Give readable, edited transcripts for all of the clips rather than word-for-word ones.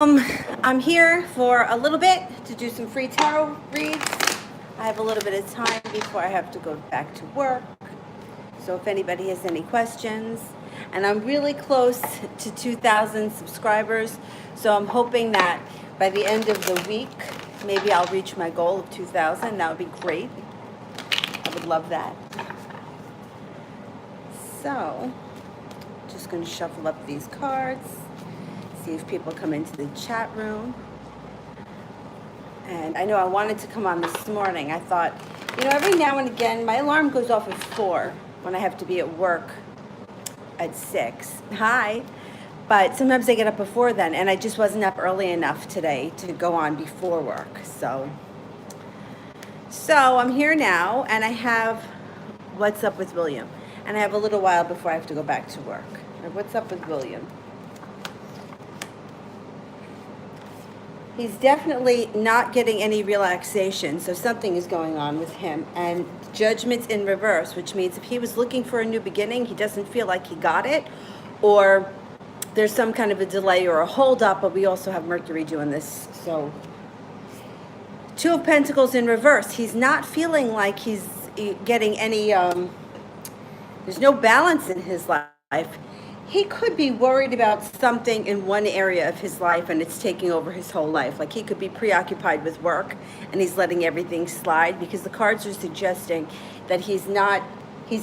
I'm here for a little bit to do some free tarot reads. I have a little bit of time before I have to go back to work. So if anybody has any questions, and I'm really close to 2,000 subscribers, so I'm hoping that by the end of the week, maybe I'll reach my goal of 2,000. That would be great. I would love that. So, just going to shuffle up these cards, see if people come into the chat room. And I know I wanted to come on this morning. I thought, every now and again, my alarm goes off at 4 when I have to be at work at 6. Hi. But sometimes I get up before then, and I just wasn't up early enough today to go on before work. So I'm here now, and I have What's Up with William. And I have a little while before I have to go back to work. What's up with William? He's definitely not getting any relaxation, so something is going on with him. And Judgment's in reverse, which means if he was looking for a new beginning, he doesn't feel like he got it, or there's some kind of a delay or a hold up, but we also have Mercury doing this. So Two of Pentacles in reverse. He's not feeling like he's getting any, there's no balance in his life. He could be worried about something in one area of his life and it's taking over his whole life. Like he could be preoccupied with work and he's letting everything slide, because the cards are suggesting that he's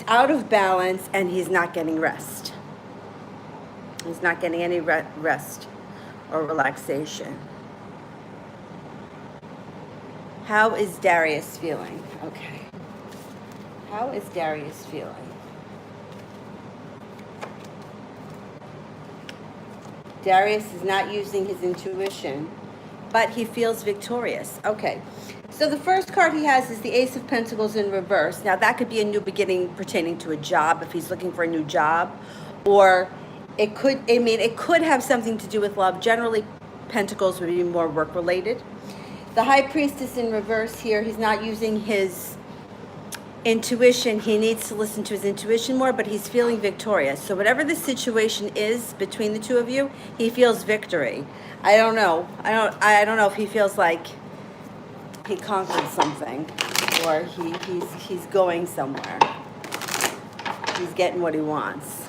out of balance and he's not getting rest. He's not getting any rest or relaxation. How is Darius feeling? Okay. How is Darius feeling? Darius is not using his intuition, but he feels victorious. Okay, so the first card he has is the Ace of Pentacles in reverse. Now that could be a new beginning pertaining to a job if he's looking for a new job, or it could have something to do with love. Generally, Pentacles would be more work related. The High Priestess in reverse here, he's not using his intuition. He needs to listen to his intuition more, but he's feeling victorious. So whatever the situation is between the two of you, he feels victory. I don't know. I don't know if he feels like he conquered something, or he's going somewhere. He's getting what he wants.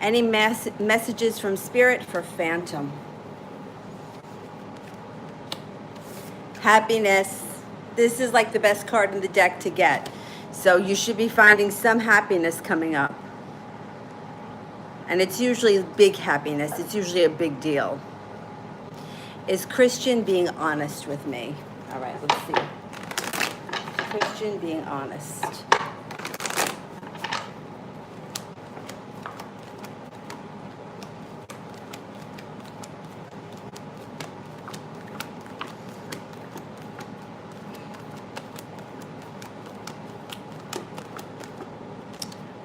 Any messages from Spirit for Phantom? Happiness. This is like the best card in the deck to get. So you should be finding some happiness coming up. And it's usually big happiness. It's usually a big deal. Is Christian being honest with me? All right, let's see. Christian being honest.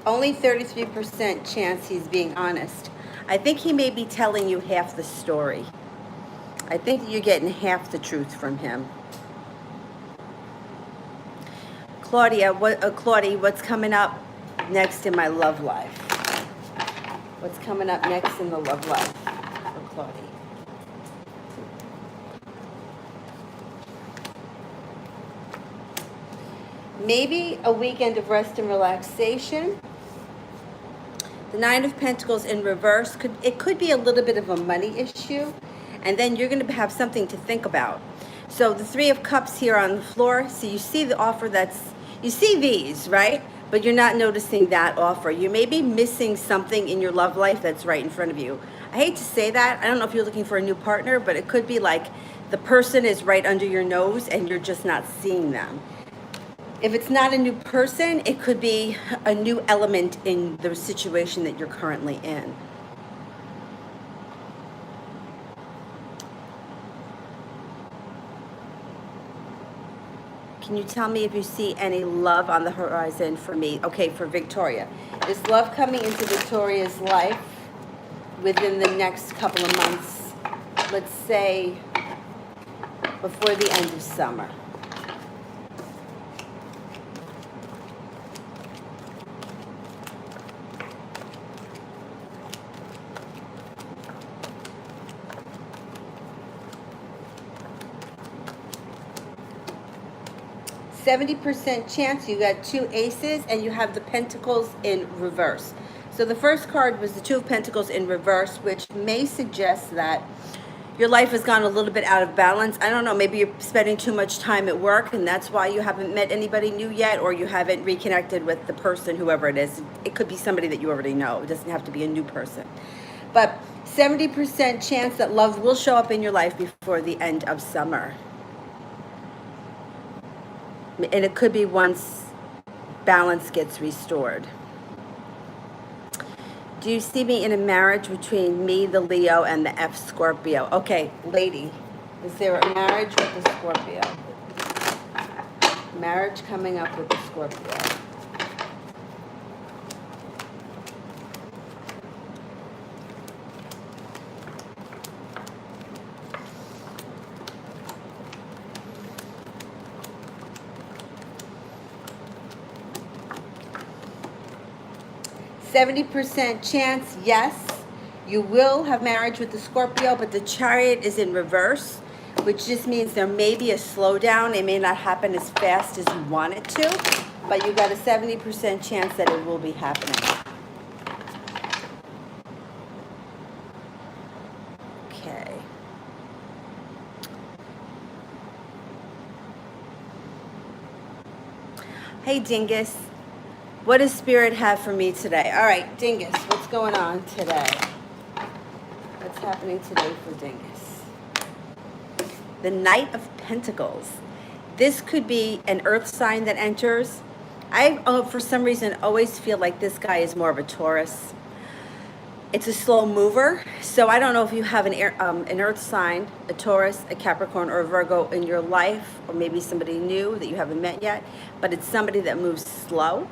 Only 33% chance he's being honest. I think he may be telling you half the story. I think you're getting half the truth from him. Claudia, Claudie, what's coming up next in my love life? What's coming up next in the love life for Claudie? Maybe a weekend of rest and relaxation. The Nine of Pentacles in reverse, it could be a little bit of a money issue, and then you're going to have something to think about. So the Three of Cups here on the floor, so you see the offer you see these, right? But you're not noticing that offer. You may be missing something in your love life that's right in front of you. I hate to say that. I don't know if you're looking for a new partner, but it could be like the person is right under your nose and you're just not seeing them. If it's not a new person, it could be a new element in the situation that you're currently in. Can you tell me if you see any love on the horizon for me? Okay, for Victoria. Is love coming into Victoria's life within the next couple of months? Let's say before the end of summer. 70% chance you got two aces and you have the pentacles in reverse. So the first card was the Two of Pentacles in reverse, which may suggest that your life has gone a little bit out of balance. I don't know, maybe you're spending too much time at work and that's why you haven't met anybody new yet, or you haven't reconnected with the person, whoever it is. It could be somebody that you already know. It doesn't have to be a new person. But 70% chance that love will show up in your life before the end of summer. And it could be once balance gets restored. Do you see me in a marriage between me, the Leo, and the F Scorpio? Okay, lady, is there a marriage with the Scorpio? Marriage coming up with the Scorpio. %70 chance, yes, you will have marriage with the Scorpio, but the Chariot is in reverse, which just means there may be a slowdown. It may not happen as fast as you want it to, but you got a 70% chance that it will be happening. Okay. Hey, Dingus. What does Spirit have for me today? All right, Dingus, what's going on today? What's happening today for Dingus? The Knight of Pentacles. This could be an earth sign that enters. I, for some reason, always feel like this guy is more of a Taurus. It's a slow mover, so I don't know if you have an earth sign, a Taurus, a Capricorn, or a Virgo in your life, or maybe somebody new that you haven't met yet, but it's somebody that moves slow,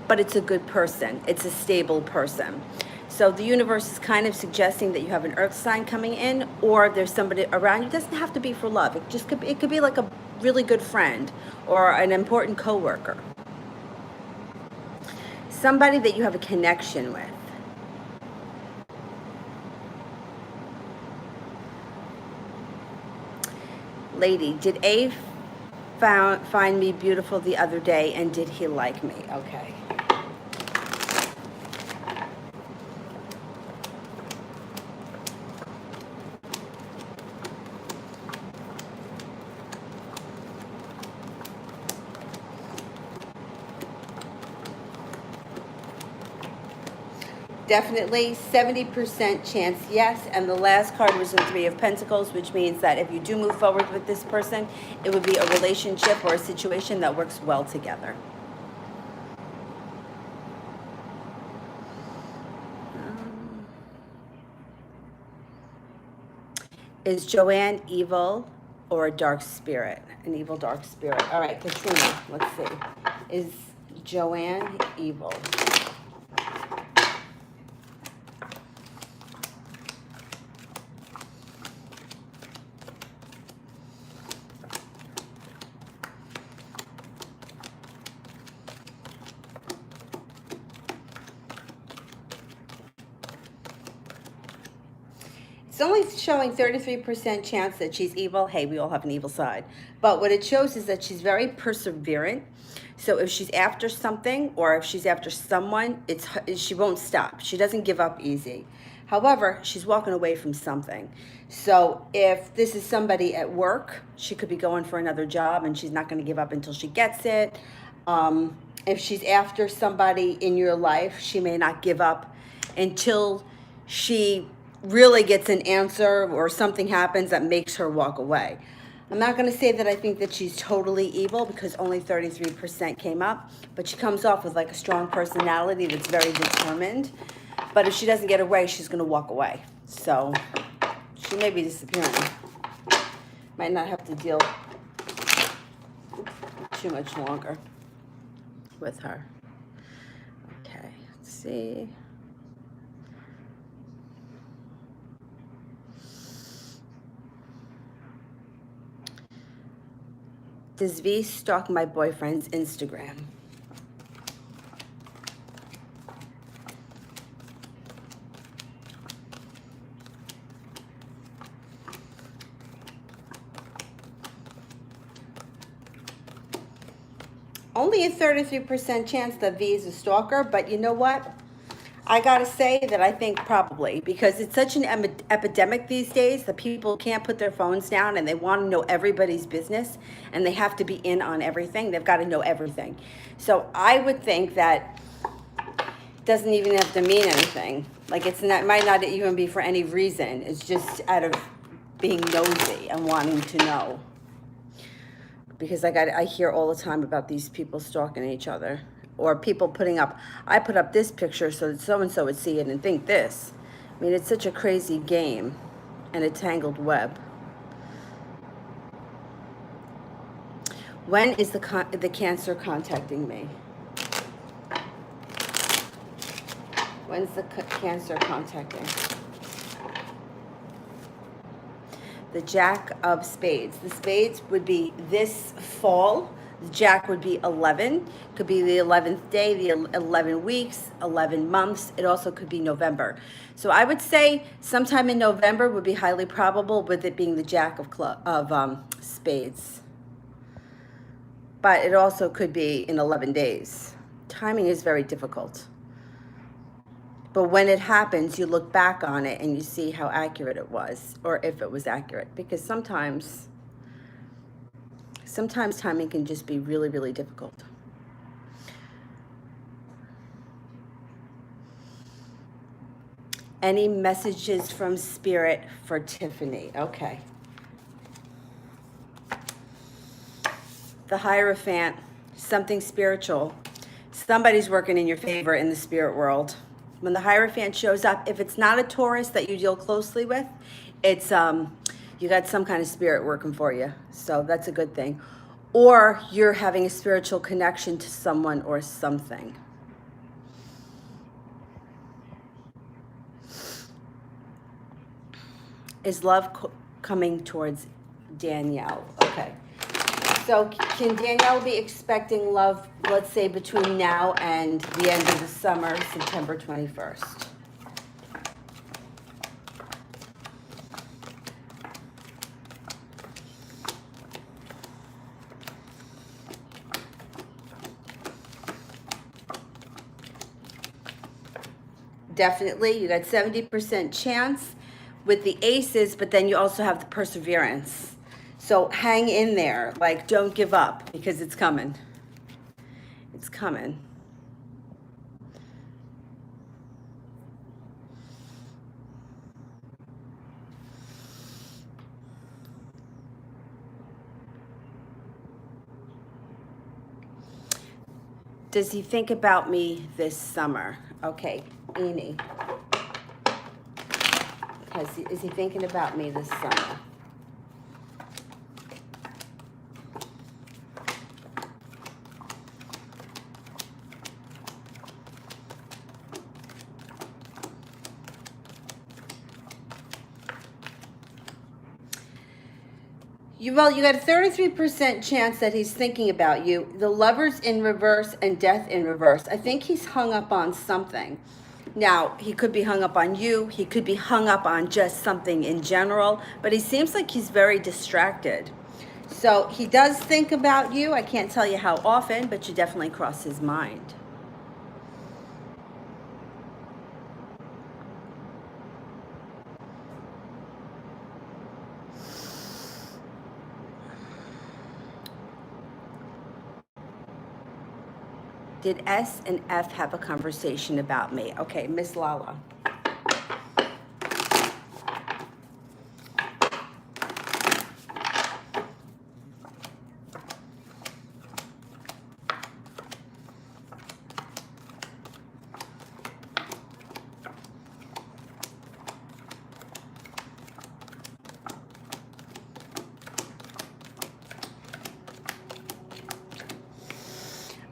but it's a good person. It's a stable person. So the universe is kind of suggesting that you have an earth sign coming in, or there's somebody around you. It doesn't have to be for love. It could be like a really good friend or an important coworker. Somebody that you have a connection with. Lady, did A find me beautiful the other day, and did he like me? Okay. Definitely 70% chance, yes. And the last card was the Three of Pentacles, which means that if you do move forward with this person, it would be a relationship or a situation that works well together. Is Joanne evil or a dark spirit? An evil dark spirit. All right, Katrina, let's see. Is Joanne evil? It's only showing 33% chance that she's evil. Hey, we all have an evil side. But what it shows is that she's very perseverant. So if she's after something or if she's after someone, she won't stop. She doesn't give up easy. However, she's walking away from something. So if this is somebody at work, she could be going for another job and she's not going to give up until she gets it. If she's after somebody in your life, she may not give up until she really gets an answer or something happens that makes her walk away. I'm not going to say that I think that she's totally evil because only 33% came up, but she comes off with like a strong personality that's very determined. But if she doesn't get away, she's going to walk away. So she may be disappearing. Might not have to deal too much longer with her. Okay, let's see. Does V stalk my boyfriend's Instagram? only a 33% chance that V is a stalker, but you know what? I gotta say that I think probably, because it's such an epidemic these days that people can't put their phones down and they want to know everybody's business and they have to be in on everything. They've got to know everything. So I would think that it doesn't even have to mean anything. Like it's not, might not even be for any reason. It's just out of being nosy and wanting to know. Because I hear all the time about these people stalking each other. Or people putting up, I put up this picture so that so-and-so would see it and think this. I mean, it's such a crazy game and a tangled web. When is the Cancer contacting me? When's the Cancer contacting? The Jack of Spades. The spades would be this fall. The Jack would be 11. Could be the 11th day, the 11 weeks, 11 months. It also could be November. So I would say sometime in November would be highly probable, with it being the Jack of Spades. But it also could be in 11 days. Timing is very difficult. But when it happens, you look back on it and you see how accurate it was, or if it was accurate, because sometimes timing can just be really, really difficult. Any messages from Spirit for Tiffany? Okay. The Hierophant, something spiritual. Somebody's working in your favor in the spirit world. When the Hierophant shows up, if it's not a Taurus that you deal closely with, it's you got some kind of spirit working for you. So that's a good thing. Or you're having a spiritual connection to someone or something. Is love coming towards Danielle? Okay. So can Danielle be expecting love, let's say, between now and the end of the summer, September 21st? Definitely, you got 70% chance with the aces, but then you also have the perseverance. So hang in there, like don't give up, because it's coming. It's coming. Does he think about me this summer? Okay, Eni. Is he thinking about me this summer? Well, you got a 33% chance that he's thinking about you. The Lovers in reverse and Death in reverse. I think he's hung up on something. Now, he could be hung up on you. He could be hung up on just something in general. But he seems like he's very distracted. So he does think about you. I can't tell you how often, but you definitely cross his mind. Did S and F have a conversation about me? Okay, Miss Lala.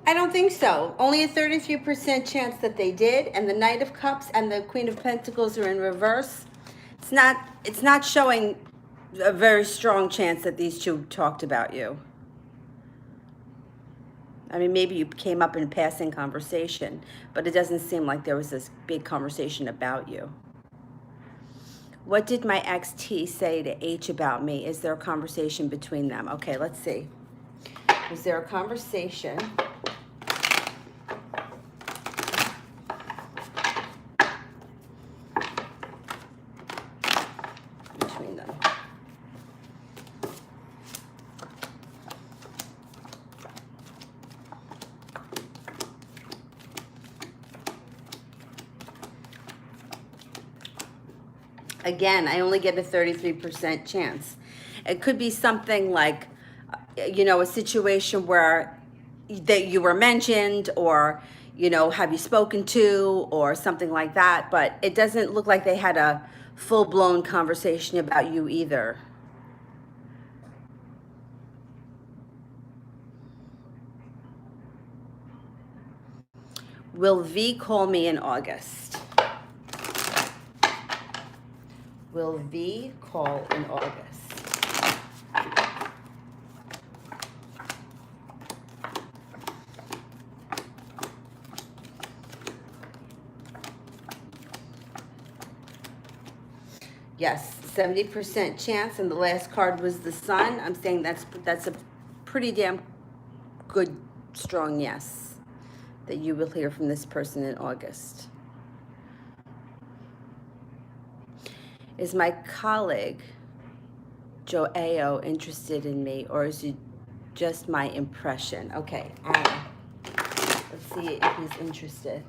I don't think so. Only a 33% chance that they did, and the Knight of Cups and the Queen of Pentacles are in reverse. It's not showing a very strong chance that these two talked about you. I mean, maybe you came up in a passing conversation, but it doesn't seem like there was this big conversation about you. What did my ex T say to H about me? Is there a conversation between them? Okay, let's see. Is there a conversation Again, I only get a 33% chance. It could be something like, a situation where that you were mentioned, or, have you spoken to, or something like that. But it doesn't look like they had a full-blown conversation about you either. Will V call me in August? Will V call in August? Yes, 70% chance, and the last card was the Sun. I'm saying that's a pretty damn good, strong yes, that you will hear from this person in August. Is my colleague, Joao, interested in me, or is it just my impression? Okay, Anna, let's see if he's interested.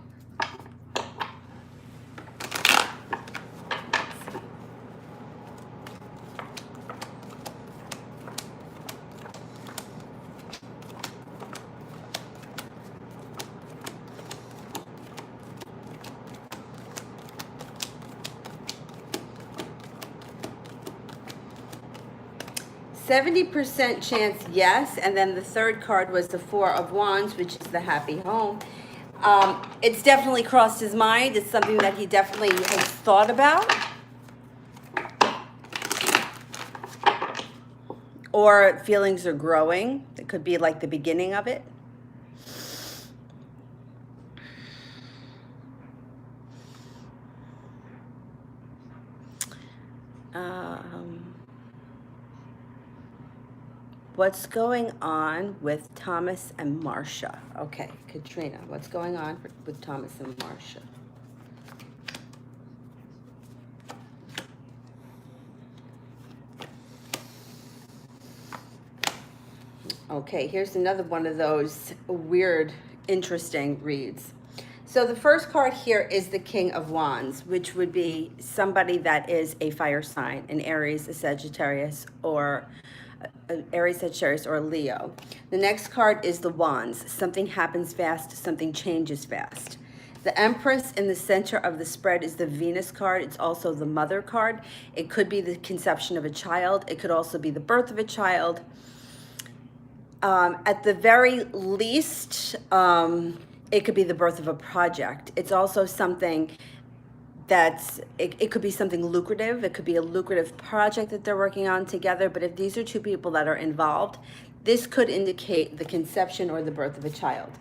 70% chance, yes. And then the third card was the Four of Wands, which is the happy home. It's definitely crossed his mind. It's something that he definitely has thought about. Or feelings are growing. It could be like the beginning of it. What's going on with Thomas and Marcia? Okay, Katrina, what's going on with Thomas and Marcia? Okay, here's another one of those weird, interesting reads. So the first card here is the King of Wands, which would be somebody that is a fire sign, an Aries, a Sagittarius, or Aries, Sagittarius, or Leo. The next card is the Wands. Something happens fast, something changes fast. The Empress in the center of the spread is the Venus card. It's also the Mother card. It could be the conception of a child. It could also be the birth of a child. At the very least, it could be the birth of a project. It's also something it could be something lucrative. It could be a lucrative project that they're working on together. But if these are two people that are involved, this could indicate the conception or the birth of a child.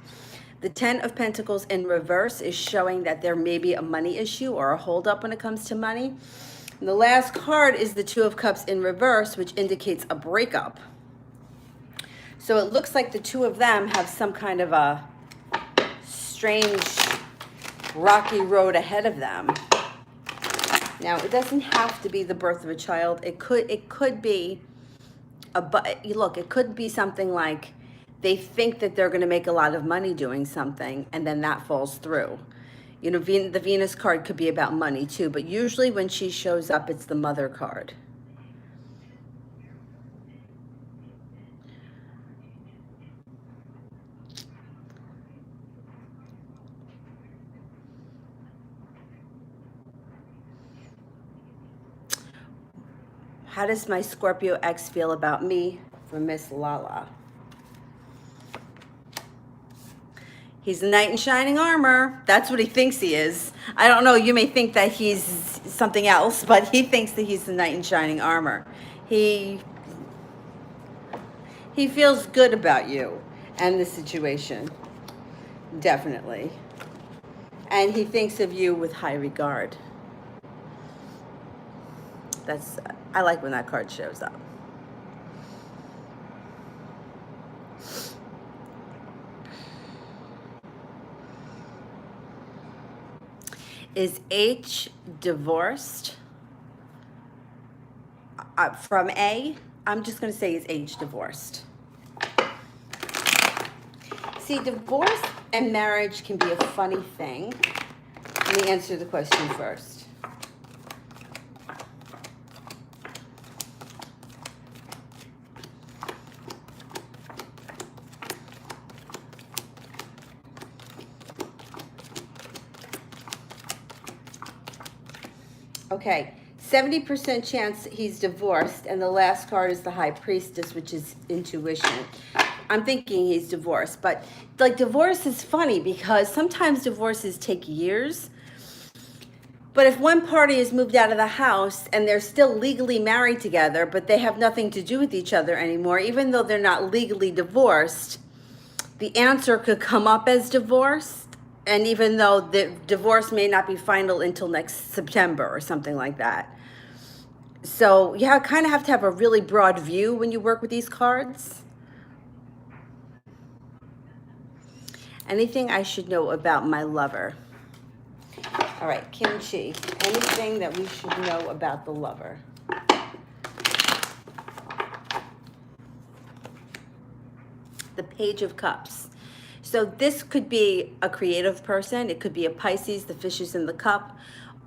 The Ten of Pentacles in reverse is showing that there may be a money issue or a holdup when it comes to money. And the last card is the Two of Cups in reverse, which indicates a breakup. So it looks like the two of them have some kind of a strange, rocky road ahead of them. Now, it doesn't have to be the birth of a child. It could be it could be something like they think that they're going to make a lot of money doing something, and then that falls through. The Venus card could be about money too, but usually when she shows up, it's the Mother card. How does my Scorpio ex feel about me? From Miss Lala. He's a knight in shining armor. That's what he thinks he is. I don't know, you may think that he's something else, but he thinks that he's the knight in shining armor. He feels good about you and the situation. Definitely. And he thinks of you with high regard. I like when that card shows up. Is H divorced? From A, I'm just going to say is H divorced. See, divorce and marriage can be a funny thing. Let me answer the question first. Okay, 70% chance he's divorced, and the last card is the High Priestess, which is intuition. I'm thinking he's divorced, but like divorce is funny because sometimes divorces take years. But if one party has moved out of the house and they're still legally married together, but they have nothing to do with each other anymore, even though they're not legally divorced, the answer could come up as divorce. And even though the divorce may not be final until next September or something like that. So you kind of have to have a really broad view when you work with these cards. Anything I should know about my lover? All right, Kimchi, anything that we should know about the lover? The Page of Cups. So this could be a creative person. It could be a Pisces, the fish is in the cup.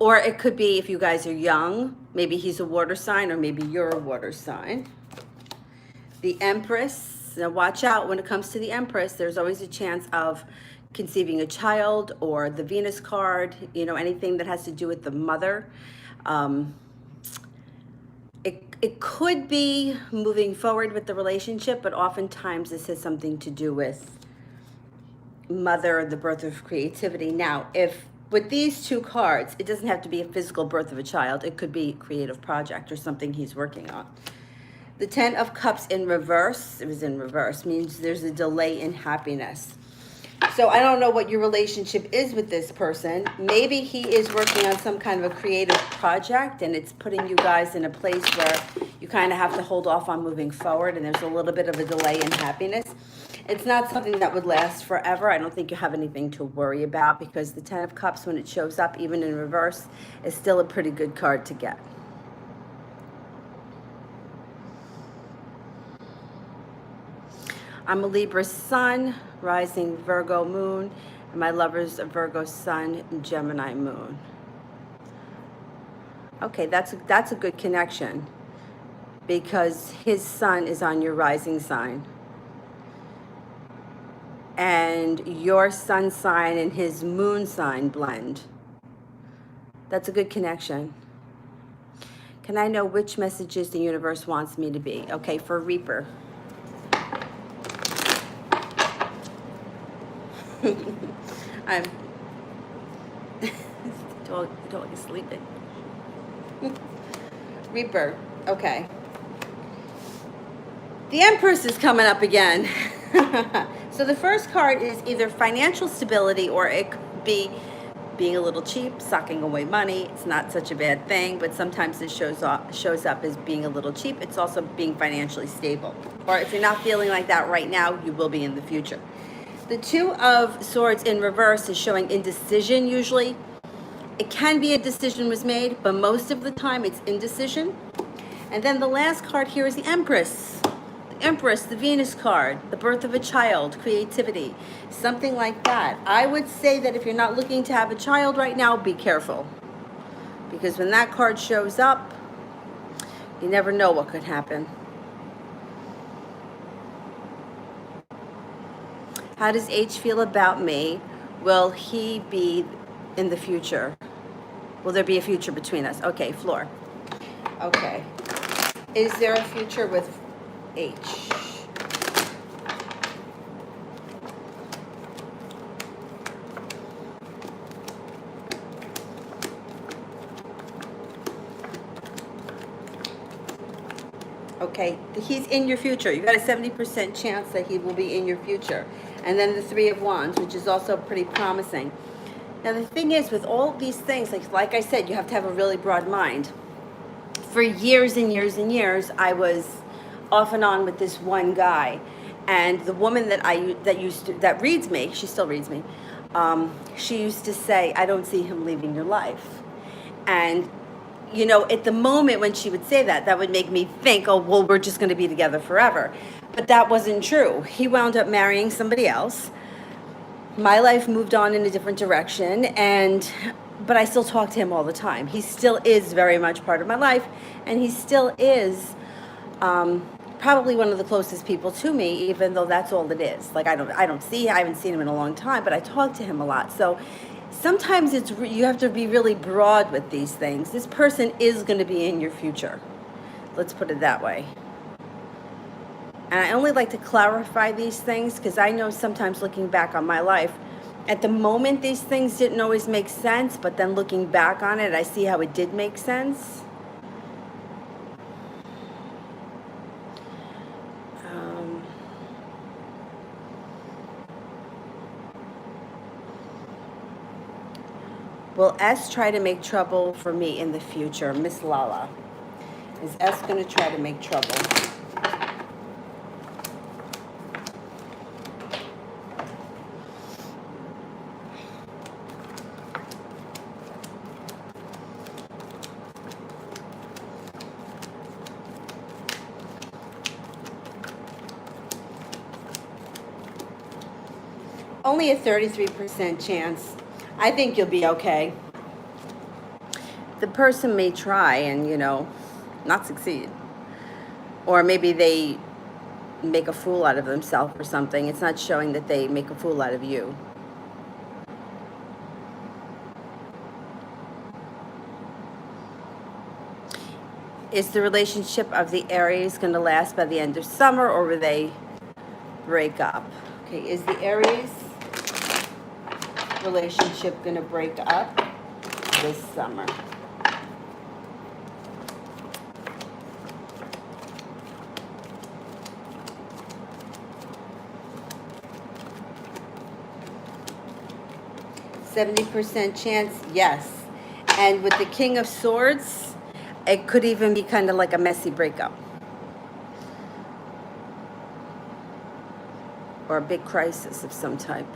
Or it could be, if you guys are young, maybe he's a water sign or maybe you're a water sign. The Empress. Now watch out when it comes to the Empress. There's always a chance of conceiving a child, or the Venus card, you know, anything that has to do with the mother. It could be moving forward with the relationship, but oftentimes this has something to do with mother, the birth of creativity. Now, if with these two cards, it doesn't have to be a physical birth of a child. It could be a creative project or something he's working on. The Ten of Cups in reverse, it was in reverse, means there's a delay in happiness. So I don't know what your relationship is with this person. Maybe he is working on some kind of a creative project and it's putting you guys in a place where you kind of have to hold off on moving forward and there's a little bit of a delay in happiness. It's not something that would last forever. I don't think you have anything to worry about because the Ten of Cups, when it shows up, even in reverse, is still a pretty good card to get. I'm a Libra sun, rising Virgo moon, and my lover's a Virgo sun, Gemini moon. Okay, that's a good connection because his sun is on your rising sign. And your sun sign and his moon sign blend. That's a good connection. Can I know which messages the universe wants me to be? Okay, for Reaper. I'm the dog is sleeping. Reaper, okay. The Empress is coming up again. So the first card is either financial stability or it could be being a little cheap, sucking away money. It's not such a bad thing, but sometimes it shows up as being a little cheap. It's also being financially stable. Or if you're not feeling like that right now, you will be in the future. The Two of Swords in reverse is showing indecision usually. It can be a decision was made, but most of the time it's indecision. And then the last card here is the Empress. The Empress, the Venus card, the birth of a child, creativity, something like that. I would say that if you're not looking to have a child right now, be careful. Because when that card shows up, you never know what could happen. How does H feel about me? Will he be in the future? Will there be a future between us? Okay, Floor. Okay. Is there a future with H? Okay, he's in your future. You got a 70% chance that he will be in your future. And then the Three of Wands, which is also pretty promising. Now the thing is, with all these things, like I said, you have to have a really broad mind. For years and years and years, I was off and on with this one guy, and the woman that reads me, she still reads me. She used to say, "I don't see him leaving your life," and you know, at the moment when she would say that, that would make me think, oh, well, we're just going to be together forever. But that wasn't true. He wound up marrying somebody else. My life moved on in a different direction, but I still talk to him all the time. He still is very much part of my life, and he still is probably one of the closest people to me, even though that's all it is. Like I haven't seen him in a long time, but I talk to him a lot. So sometimes you have to be really broad with these things. This person is going to be in your future. Let's put it that way. And I only like to clarify these things because I know sometimes looking back on my life, at the moment these things didn't always make sense, but then looking back on it, I see how it did make sense. Will S try to make trouble for me in the future? Miss Lala. Is S going to try to make trouble? Only a 33% chance. I think you'll be okay. The person may try and, not succeed. Or maybe they make a fool out of themselves or something. It's not showing that they make a fool out of you. Is the relationship of the Aries going to last by the end of summer, or will they break up? Okay, is the Aries relationship going to break up this summer? %70 chance, yes. And with the King of Swords, it could even be kind of like a messy breakup. Or a big crisis of some type.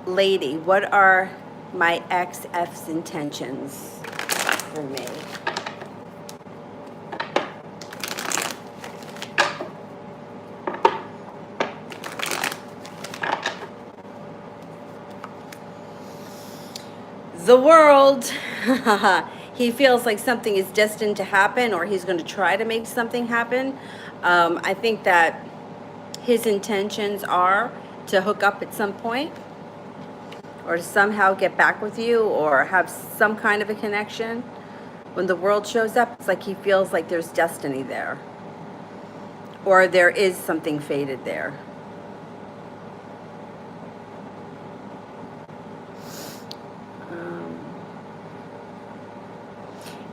Lady, what are my ex-F's intentions for me? The World. He feels like something is destined to happen, or he's going to try to make something happen. I think that his intentions are to hook up at some point, or to somehow get back with you, or have some kind of a connection. When the World shows up, it's like he feels like there's destiny there, or there is something fated there.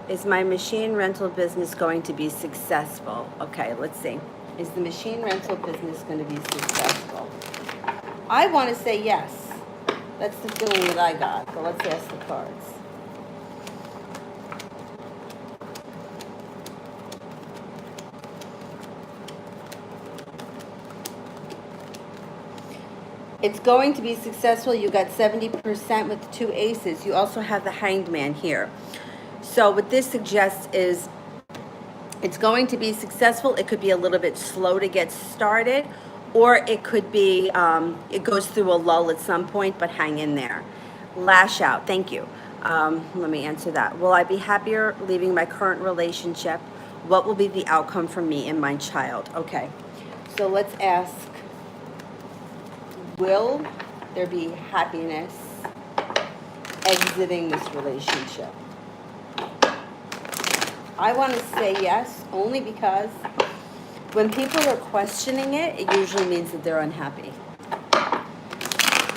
Is my machine rental business going to be successful? Okay, let's see. Is the machine rental business going to be successful? I want to say yes. That's the feeling that I got. So let's ask the cards. It's going to be successful. You got 70% with the 2 aces. You also have the Hanged Man here. So what this suggests is it's going to be successful. It could be a little bit slow to get started, or it could be, it goes through a lull at some point, but hang in there. Lash out. Thank you. Let me answer that. Will I be happier leaving my current relationship? What will be the outcome for me and my child? Okay. So let's ask, will there be happiness exiting this relationship? I want to say yes, only because when people are questioning it, it usually means that they're unhappy.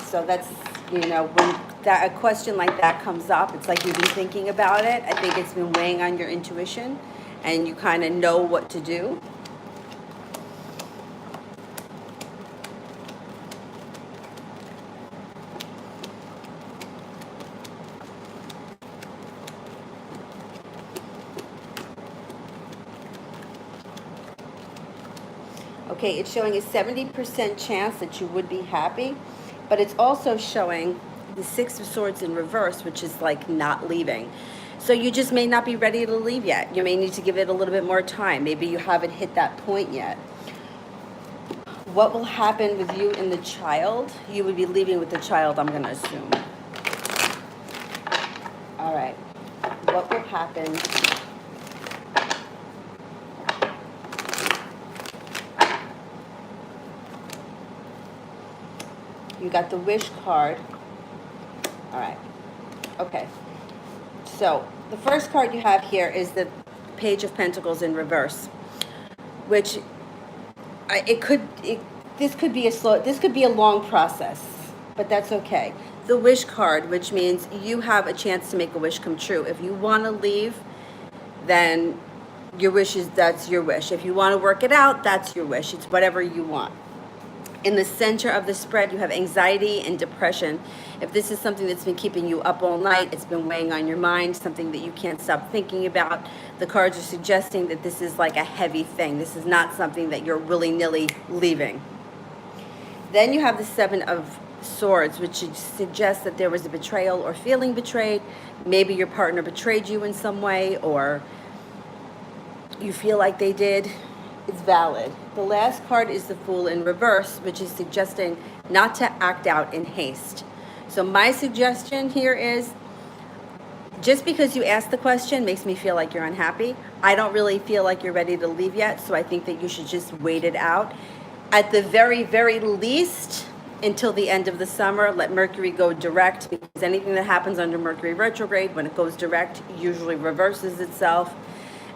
So that's, when a question like that comes up, it's like you've been thinking about it. I think it's been weighing on your intuition, and you kind of know what to do. Okay, it's showing a 70% chance that you would be happy, but it's also showing the 6 of Swords in reverse, which is like not leaving. So you just may not be ready to leave yet. You may need to give it a little bit more time. Maybe you haven't hit that point yet. What will happen with you and the child? You would be leaving with the child, I'm going to assume. All right. What will happen? You got the wish card. All right. Okay. So the first card you have here is the Page of Pentacles in reverse, which this could be a long process, but that's okay. The wish card, which means you have a chance to make a wish come true. If you want to leave, then that's your wish. If you want to work it out, that's your wish. It's whatever you want. In the center of the spread, you have anxiety and depression. If this is something that's been keeping you up all night, it's been weighing on your mind, something that you can't stop thinking about, the cards are suggesting that this is like a heavy thing. This is not something that you're willy-nilly leaving. Then you have the Seven of Swords, which suggests that there was a betrayal or feeling betrayed. Maybe your partner betrayed you in some way, or you feel like they did. It's valid. The last card is the Fool in reverse, which is suggesting not to act out in haste. So my suggestion here is, just because you asked the question makes me feel like you're unhappy. I don't really feel like you're ready to leave yet, so I think that you should just wait it out. At the very, very least, until the end of the summer, let Mercury go direct, because anything that happens under Mercury retrograde, when it goes direct, usually reverses itself.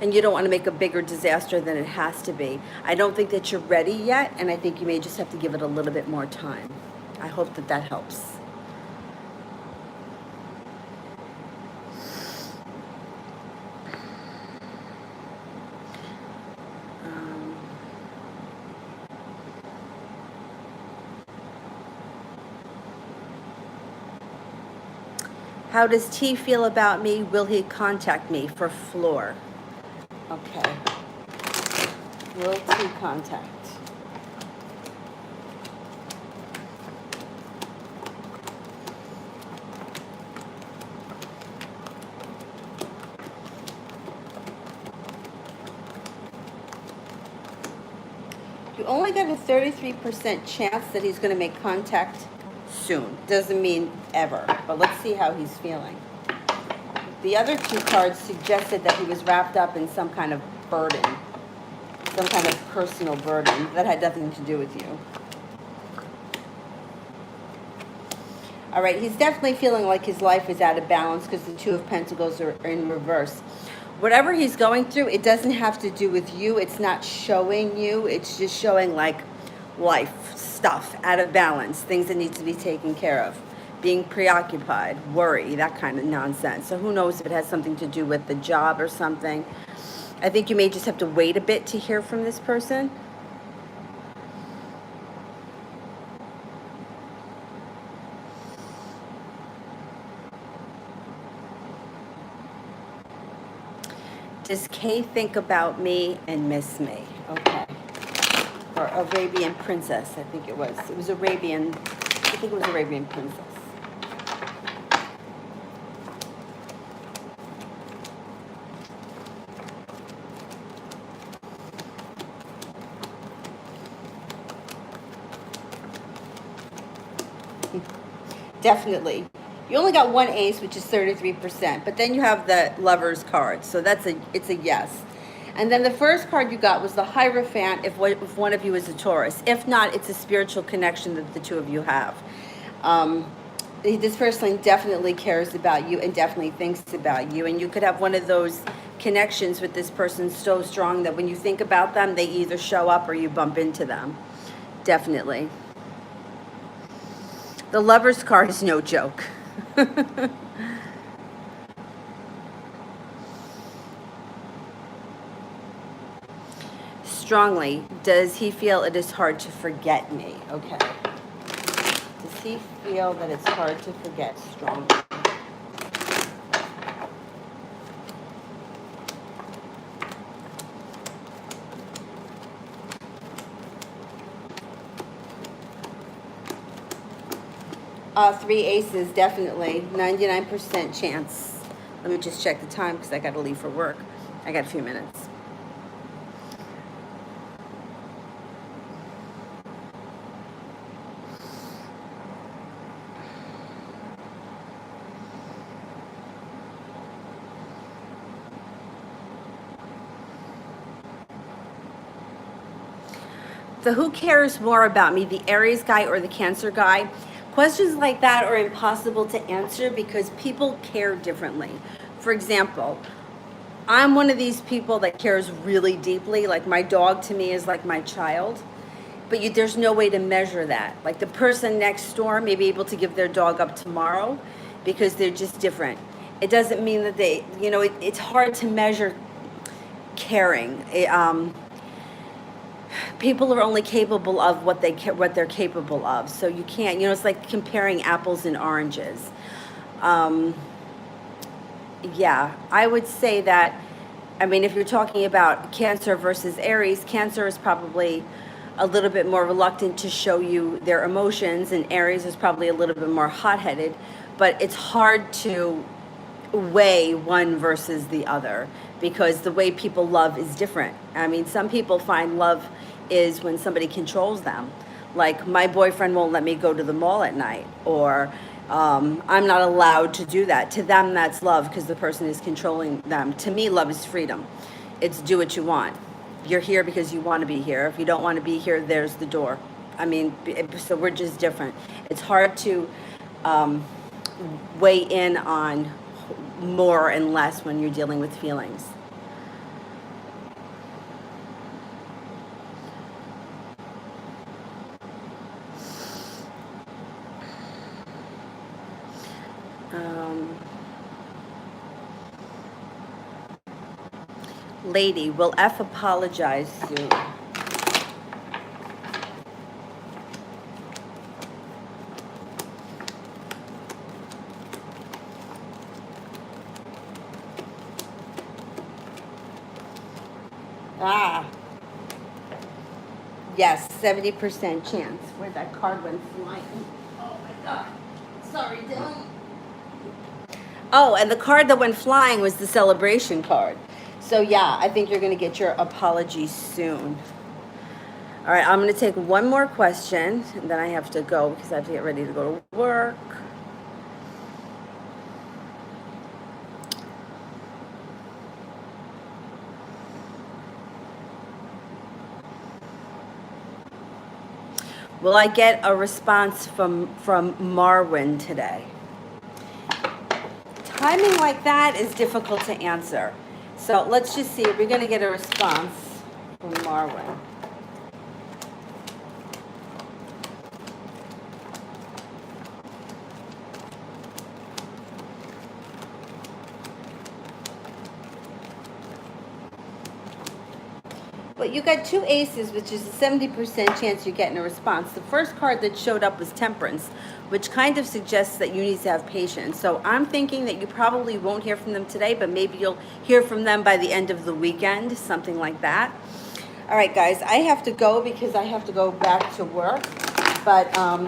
And you don't want to make a bigger disaster than it has to be. I don't think that you're ready yet, and I think you may just have to give it a little bit more time. I hope that that helps. How does T feel about me? Will he contact me? For Floor. Okay. Will T contact? You only got a 33% chance that he's going to make contact soon. Doesn't mean ever, but let's see how he's feeling. The other two cards suggested that he was wrapped up in some kind of burden, some kind of personal burden that had nothing to do with you. All right, he's definitely feeling like his life is out of balance because the Two of Pentacles are in reverse. Whatever he's going through, it doesn't have to do with you. It's not showing you. It's just showing like life stuff out of balance, things that need to be taken care of. Being preoccupied, worry, that kind of nonsense. So who knows if it has something to do with the job or something. I think you may just have to wait a bit to hear from this person. Does Kay think about me and miss me? Okay. Or Arabian Princess, I think it was. It was Arabian, I think it was Arabian Princess. Definitely. You only got one ace, which is 33%, but then you have the Lover's card, so it's a yes. And then the first card you got was the Hierophant if one of you is a Taurus. If not, it's a spiritual connection that the two of you have. This person definitely cares about you and definitely thinks about you, and you could have one of those connections with this person so strong that when you think about them, they either show up or you bump into them. Definitely. The Lover's card is no joke. Strongly, does he feel it is hard to forget me? Okay. Does he feel that it's hard to forget strongly? 3 aces, definitely. 99% chance. Let me just check the time because I got to leave for work. I got a few minutes. The who cares more about me, the Aries guy or the Cancer guy? Questions like that are impossible to answer because people care differently. For example, I'm one of these people that cares really deeply. Like my dog to me is like my child, but there's no way to measure that. Like the person next door may be able to give their dog up tomorrow because they're just different. It doesn't mean that it's hard to measure caring. People are only capable of what they're capable of. So you can't, it's like comparing apples and oranges. Yeah, I would say that, I mean, if you're talking about Cancer versus Aries, Cancer is probably a little bit more reluctant to show you their emotions, and Aries is probably a little bit more hot-headed, but it's hard to weigh one versus the other because the way people love is different. I mean, some people find love is when somebody controls them. Like my boyfriend won't let me go to the mall at night, or I'm not allowed to do that. To them, that's love because the person is controlling them. To me, love is freedom. It's do what you want. You're here because you want to be here. If you don't want to be here, there's the door. I mean, so we're just different. It's hard to weigh in on more and less when you're dealing with feelings. Lady, will F apologize soon? Ah. Yes, 70% chance. Where that card went flying. Oh my God. Sorry, Dylan. Oh, and the card that went flying was the celebration card. So yeah, I think you're going to get your apology soon. All right, I'm going to take one more question, and then I have to go because I have to get ready to go to work. Will I get a response from Marwin today? Timing like that is difficult to answer. So let's just see if we're going to get a response from Marwin. But you got two aces, which is a 70% chance you're getting a response. The first card that showed up was Temperance, which kind of suggests that you need to have patience. So I'm thinking that you probably won't hear from them today, but maybe you'll hear from them by the end of the weekend, something like that. All right, guys, I have to go because I have to go back to work. But I'm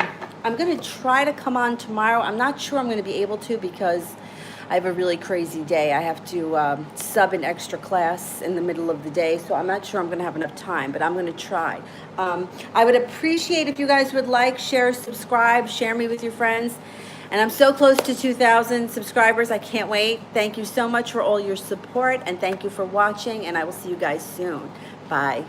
going to try to come on tomorrow. I'm not sure I'm going to be able to because I have a really crazy day. I have to sub an extra class in the middle of the day, so I'm not sure I'm going to have enough time, but I'm going to try. I would appreciate if you guys would like, share, subscribe, share me with your friends. And I'm so close to 2,000 subscribers. I can't wait. Thank you so much for all your support, and thank you for watching, and I will see you guys soon. Bye.